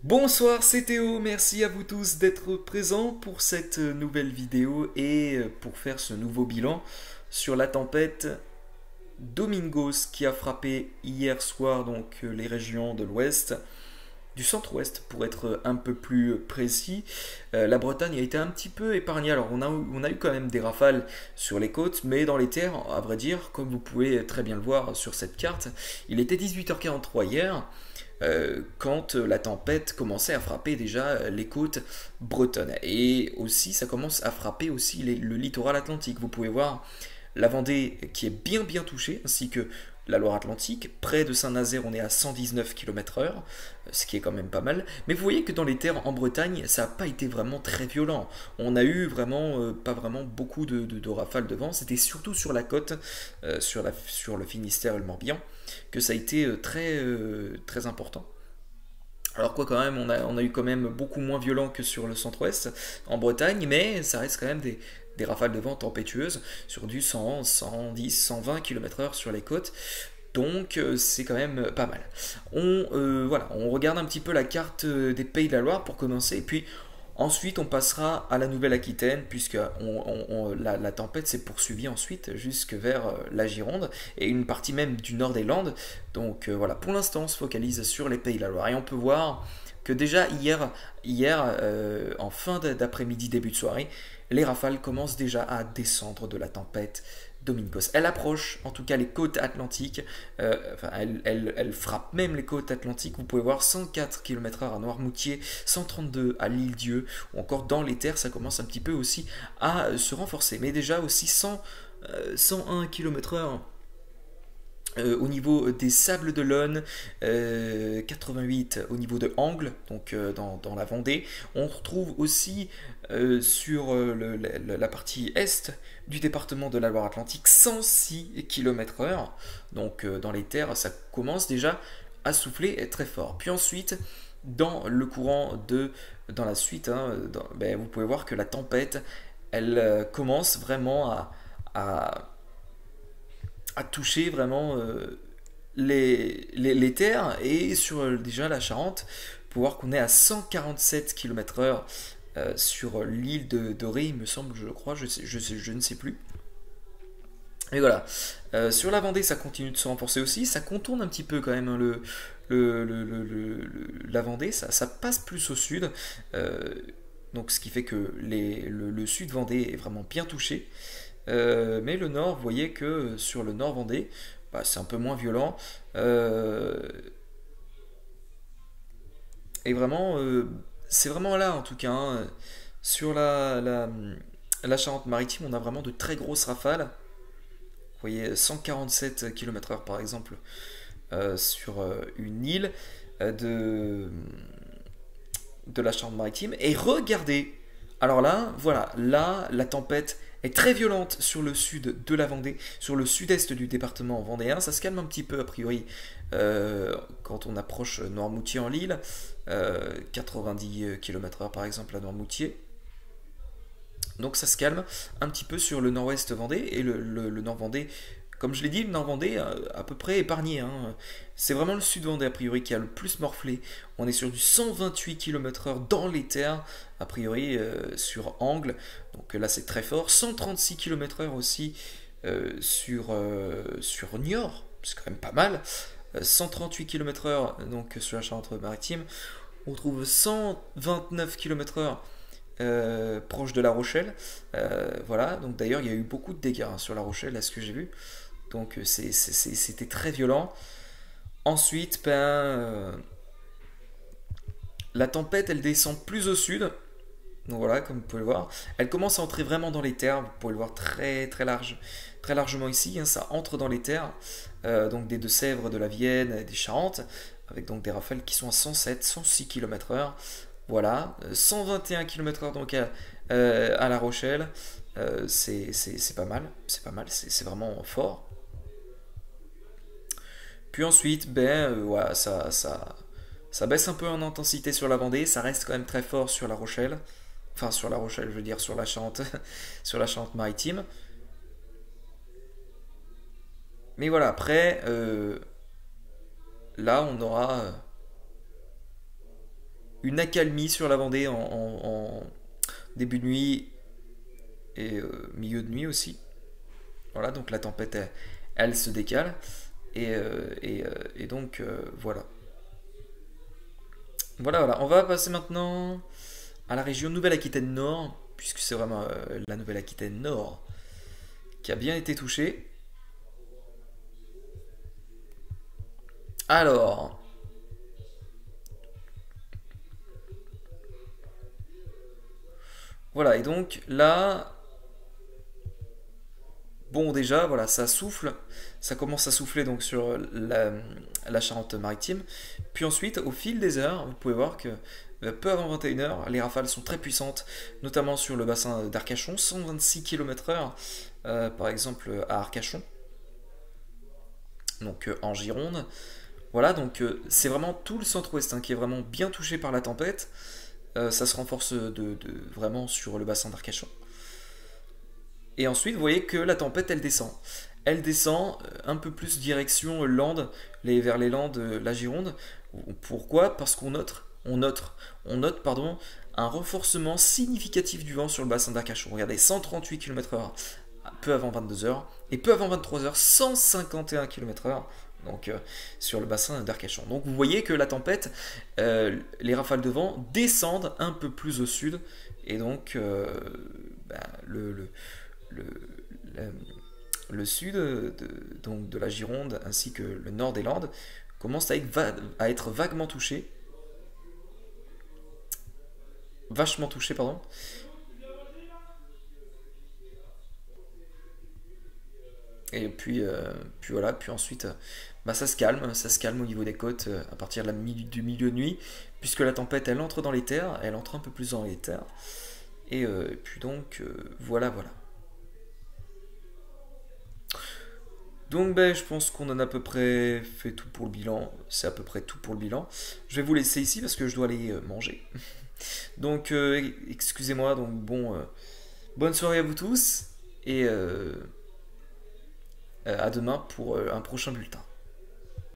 Bonsoir, c'est Théo, merci à vous tous d'être présents pour cette nouvelle vidéo et pour faire ce nouveau bilan sur la tempête Domingos qui a frappé hier soir les régions de l'ouest, du centre-ouest pour être un peu plus précis. La Bretagne a été un petit peu épargnée, alors on a eu quand même des rafales sur les côtes, mais dans les terres, à vrai dire, comme vous pouvez très bien le voir sur cette carte, il était 18h43 hier quand la tempête commençait à frapper déjà les côtes bretonnes. Et aussi, ça commence à frapper aussi le littoral atlantique. Vous pouvez voir la Vendée qui est bien touchée, ainsi que la Loire-Atlantique. Près de Saint-Nazaire, on est à 119 km/h, ce qui est quand même pas mal. Mais vous voyez que dans les terres en Bretagne, ça n'a pas été vraiment très violent. On a eu vraiment pas vraiment beaucoup de rafales de vent. C'était surtout sur la côte, sur le Finistère et le Morbihan, que ça a été très important. Alors quoi quand même, on a eu quand même beaucoup moins violent que sur le centre-ouest en Bretagne, mais ça reste quand même des rafales de vent tempétueuses sur du 100, 110, 120 km/h sur les côtes. Donc c'est quand même pas mal. Voilà, on regarde un petit peu la carte des Pays de la Loire pour commencer, et puis ensuite on passera à la Nouvelle-Aquitaine, puisque la tempête s'est poursuivie ensuite jusque vers la Gironde, et une partie même du nord des Landes. Donc voilà, pour l'instant on se focalise sur les Pays de la Loire, et on peut voir que déjà hier en fin d'après-midi, début de soirée, les rafales commencent déjà à descendre de la tempête Domingos. Elle approche en tout cas les côtes atlantiques, enfin, elle frappe même les côtes atlantiques. Vous pouvez voir 104 km/h à Noirmoutier, 132 à l'Île-Dieu, ou encore dans les terres, ça commence un petit peu aussi à se renforcer. Mais déjà aussi 101 km/h au niveau des Sables d'Olonne, 88 au niveau de Angles, donc dans la Vendée. On retrouve aussi sur la partie est du département de la Loire-Atlantique 106 km/h. Donc dans les terres, ça commence déjà à souffler très fort. Puis ensuite, dans la suite, hein, vous pouvez voir que la tempête, elle commence vraiment à à toucher vraiment les terres, et sur déjà la Charente, pour voir qu'on est à 147 km/h sur l'île de Ré, il me semble, je crois, je ne sais plus. Et voilà. Sur la Vendée, ça continue de se renforcer aussi. Ça contourne un petit peu quand même, hein, la Vendée. Ça passe plus au sud. Donc ce qui fait que le sud Vendée est vraiment bien touché. Mais le nord, vous voyez que sur le nord Vendée, bah, c'est un peu moins violent. Euh, et vraiment, c'est vraiment là en tout cas, hein. Sur la Charente-Maritime, on a vraiment de très grosses rafales. Vous voyez 147 km/h par exemple sur une île de, de la Charente-Maritime. Et regardez, alors là, voilà, là, la tempête est très violente sur le sud de la Vendée, sur le sud-est du département vendéen. Ça se calme un petit peu, a priori, quand on approche Noirmoutier en Lille, 90 km/h par exemple à Noirmoutier. Donc ça se calme un petit peu sur le nord-ouest Vendée, et le nord Vendée, comme je l'ai dit, le nord Vendée à peu près épargné, hein. C'est vraiment le sud Vendée a priori qui a le plus morflé. On est sur du 128 km/h dans les terres, a priori sur Angles, donc là c'est très fort. 136 km/h aussi sur Niort, c'est quand même pas mal. 138 km/h donc sur la Charente-Maritime. On trouve 129 km/h proche de La Rochelle. Voilà, donc d'ailleurs il y a eu beaucoup de dégâts, hein, sur La Rochelle, à ce que j'ai vu. Donc c'était très violent. Ensuite, la tempête, elle descend plus au sud. Donc voilà, comme vous pouvez le voir, elle commence à entrer vraiment dans les terres. Vous pouvez le voir très largement ici, hein, ça entre dans les terres, donc des Deux-Sèvres, de la Vienne, des Charentes, avec donc des rafales qui sont à 107, 106 km/h. Voilà, 121 km/h donc à La Rochelle. C'est pas mal, c'est vraiment fort. Puis ensuite, voilà, ça baisse un peu en intensité sur la Vendée, ça reste quand même très fort sur La Rochelle. Enfin, sur La Rochelle, je veux dire sur la Charente, sur la Charente-Maritime. Mais voilà, après, là, on aura une accalmie sur la Vendée en début de nuit et milieu de nuit aussi. Voilà, donc la tempête, elle se décale. Et donc, voilà. Voilà, voilà. On va passer maintenant à la région Nouvelle-Aquitaine Nord, puisque c'est vraiment la Nouvelle-Aquitaine Nord qui a bien été touchée. Alors, voilà, et donc là, bon, déjà, voilà, ça souffle, ça commence à souffler donc sur la Charente-Maritime. Puis ensuite, au fil des heures, vous pouvez voir que peu avant 21 h, les rafales sont très puissantes, notamment sur le bassin d'Arcachon, 126 km/h, par exemple à Arcachon, donc en Gironde. Voilà, donc c'est vraiment tout le centre-ouest hein, qui est vraiment bien touché par la tempête. Ça se renforce vraiment sur le bassin d'Arcachon. Et ensuite, vous voyez que la tempête, elle descend. Elle descend un peu plus direction Landes, vers les Landes, la Gironde. Pourquoi? Parce on note pardon, un renforcement significatif du vent sur le bassin d'Arcachon. Regardez, 138 km/h peu avant 22 h et peu avant 23 h, 151 km/h. Donc sur le bassin d'Arcachon. Donc vous voyez que la tempête, les rafales de vent descendent un peu plus au sud. Et donc bah, le, le- le sud donc de la Gironde ainsi que le nord des Landes commence à être vaguement touché, vachement touché, pardon. Et puis voilà, puis ensuite, bah, ça se calme au niveau des côtes à partir du milieu de nuit, puisque la tempête, elle entre dans les terres, elle entre un peu plus dans les terres. Et puis donc, voilà, voilà. Donc ben, je pense qu'on en a à peu près fait tout pour le bilan. C'est à peu près tout pour le bilan. Je vais vous laisser ici parce que je dois aller manger. Donc excusez-moi. Donc bon, bonne soirée à vous tous et à demain pour un prochain bulletin.